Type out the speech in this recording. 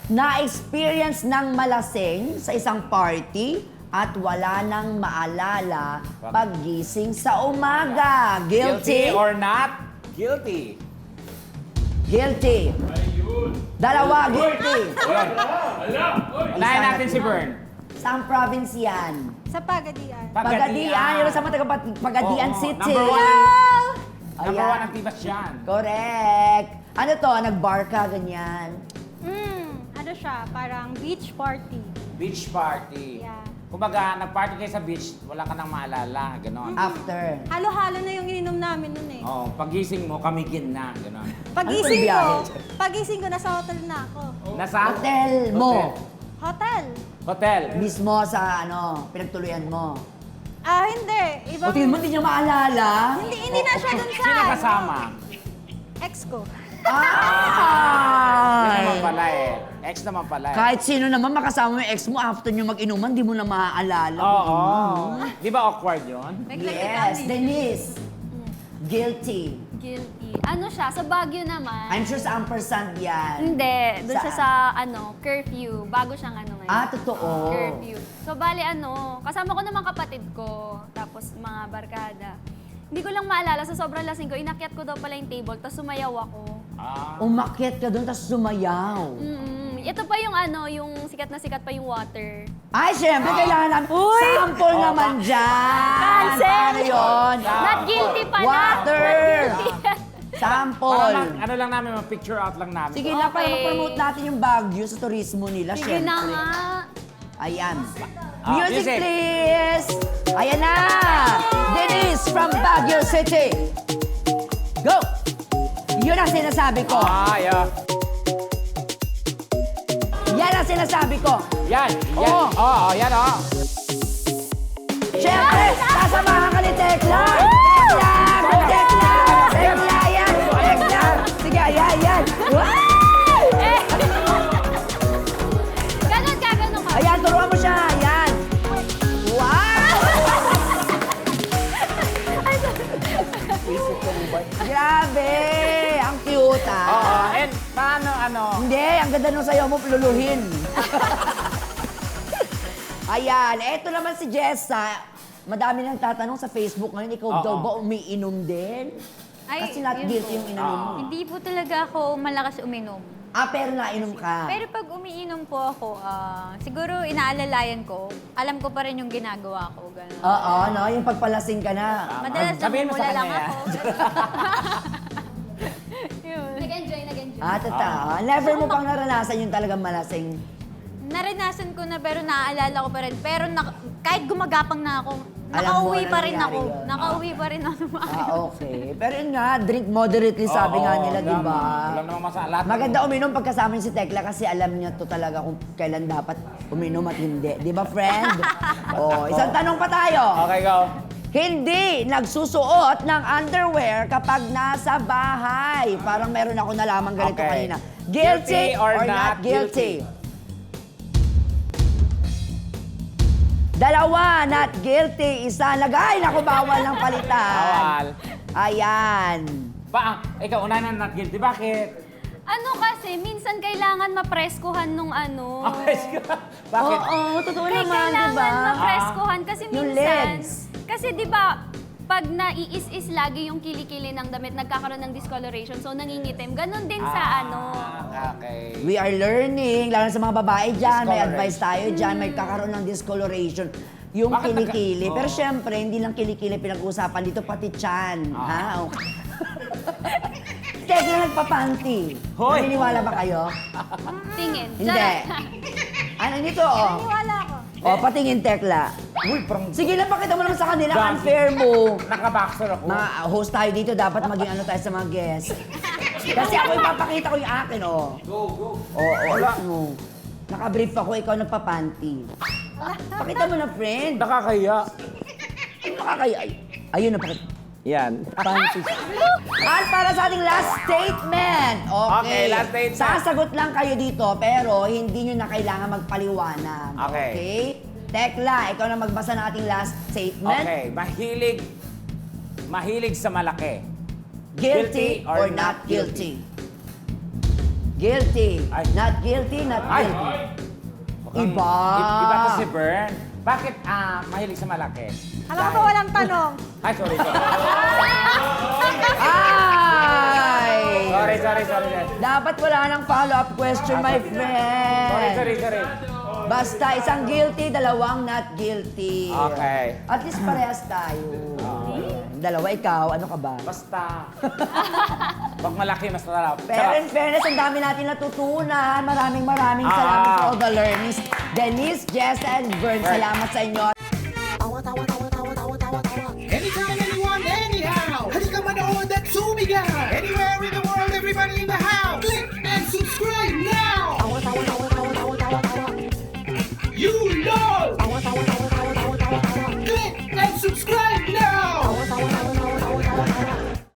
Na-experience ng malasing sa isang party at wala nang maalala paggising sa umaga. Guilty? or not guilty? Guilty. Dalawa, guilty. Unahin natin si Bern. Saan province yan? Sa Pagadian. Pagadian. Yun sa mga Pagadian Oo, City. Number one ang Ayan. tibas yan. Correct. Ano to? Nag-bar ka, ganyan. Ano siya? Parang beach party. Beach party. Yeah. Kumbaga, nag-party kayo sa beach, wala ka nang maalala, gano'n. After. Halo-halo na yung ininom namin nun eh. Oh, pagising mo, kamigin na, gano'n. Pagising Ano ko, pagising ko, nasa hotel na ako. Nasa? Hotel mo. Hotel? Hotel. Mismo sa pinagtuluyan mo. Hindi. O tingin mo, hindi niya maalala? Hindi na siya dun sa Sino kasama? ex ko. Yun naman Ay! pala eh. Ex naman pala eh. Kahit sino naman makasama mo yung ex mo, after nyo mag-inuman, di mo na maaalala. Oo. Di ba awkward yun? Yes, Denise. Guilty. Guilty. Ano siya? Sa Baguio naman. I'm sure sa ampersand yan. Hindi. Doon siya Saan? sa, curfew. Bago siyang ngayon. Totoo. Curfew. So, bali kasama ko naman kapatid ko, tapos mga barkada. Hindi ko lang maalala, sa sobrang lasing ko, inakyat ko daw pala yung table, tapos sumayaw ako. Umakyat ka doon, tapos sumayaw. Ito pa yung yung sikat na sikat pa yung water. Ay, syempre, kailangan namin. Sample naman dyan. Cancel! Paano yun? Not guilty pala. Water! Not guilty. Sample. Ano lang namin, picture out lang namin. Sige na, para Okay. ma-promote natin yung Baguio sa turismo nila, Sige syempre. na nga. Ayan. Music. Music, please! Ayan na! Denise from Baguio City. Go! Yun ang sinasabi ko. Yeah. Yan ang sinasabi ko. Yan. Oo. Yan oh. Siyempre, sasamahan ka ni Tekla! Tekla! Tekla! Tekla! Yan! Tekla! Sige, ayan! Wow! Ganon ka. Ayan, turuan mo siya! Ayan! Wow! Grabe! Ang cute, And paano, Hindi, ang ganda nung sayo mo, luluhin. Ayan, eto naman si Jessa. Madami nang tatanong sa Facebook ngayon, ikaw daw ba umiinom din? Ay, Kasi not yun guilty po. yung inom mo. Hindi po talaga ako malakas uminom. Pero nainom ka. Pero pag umiinom po ako, siguro inaalalayan ko, alam ko pa rin yung ginagawa ko. Ganun. Oo, no? Yung pagpalasing ka na. Madalas Sabihin mo sa namumula lang kanya ako. Yun. Nag-enjoy. Totoo. Never mo pang naranasan yung talagang malasing. Naranasan ko na pero naaalala ko pa rin. Pero kahit gumagapang na ako, Alam mo nakauwi na pa rin nangyari ako. yun. Nakauwi pa rin ako. Okay. Pero yun nga, drink moderately, sabi nga nila, di ba? Wala namang masala. Maganda uminom pagkasama niya si Tekla kasi alam niya to talaga kung kailan dapat uminom at hindi. Di ba, friend? Isang tanong pa tayo. Okay, go. Hindi nagsusuot ng underwear kapag nasa bahay. Parang meron ako nalaman ganito Okay. kanina. Guilty or not guilty? Dalawa, not guilty. Isa, lagay. Naku, bawal ng palitan. Bawal. Ayan. Ikaw, una na not guilty. Bakit? Ano kasi, minsan kailangan mapreskuhan nung Bakit? Oo, totoo naman, di kailangan ba? mapreskuhan kasi Yung minsan. legs. Kasi di ba, pag naiis-is lagi yung kilikili ng damit, nagkakaroon ng discoloration, so nangingitim. Ganon din sa Okay. We are learning, lalo na sa mga babae dyan, may Discoloration. advice tayo dyan, may kakaroon ng discoloration. Yung Bakit kilikili. Oo. Pero syempre, hindi lang kilikili pinag-uusapan dito, pati tiyan. Ha? Okay. Tekla nagpapanty. Hoy! Naniniwala ba kayo? tingin. Hindi. Charot. Ano nito, oh? Wala ako. Patingin, Tekla. Uy, parang Sige lang, pakita mo naman sa kanila, Dami. unfair mo. naka-boxer ako. Mga host tayo dito, dapat maging ano tayo sa mga guests. Kasi ako ipapakita ko yung akin, oh. Go. Wala mo. Nakabrief ako, ikaw nagpapanty. Pakita mo na, friend. Nakakaya. Nakakaya. Ayun na, pakita. Yan. Panty. At para sa ating last statement. Okay. Okay, last statement. Sasagot lang kayo dito, pero hindi nyo na kailangan magpaliwanag. Okay. Tekla, ikaw na magbasa ng ating last statement. Okay, mahilig sa malaki. Guilty or not guilty? Guilty. Ay. Not guilty, not Ay! guilty. Mukhang Iba. Iba to si Bern. Bakit mahilig sa malaki? Alam ko ba walang tanong? Ay, sorry. Ay! Sorry. Dapat wala nang follow-up question, my friend. Sorry. Basta isang guilty, dalawang not guilty. Okay. At least parehas tayo. Dalawa, ikaw, ano ka ba? Basta. Pag malaki, mas sarap. Pero in fairness, ang dami natin natutunan. Maraming salamat for all the learnings. Denise, Jessa, and Vern, salamat sa inyo.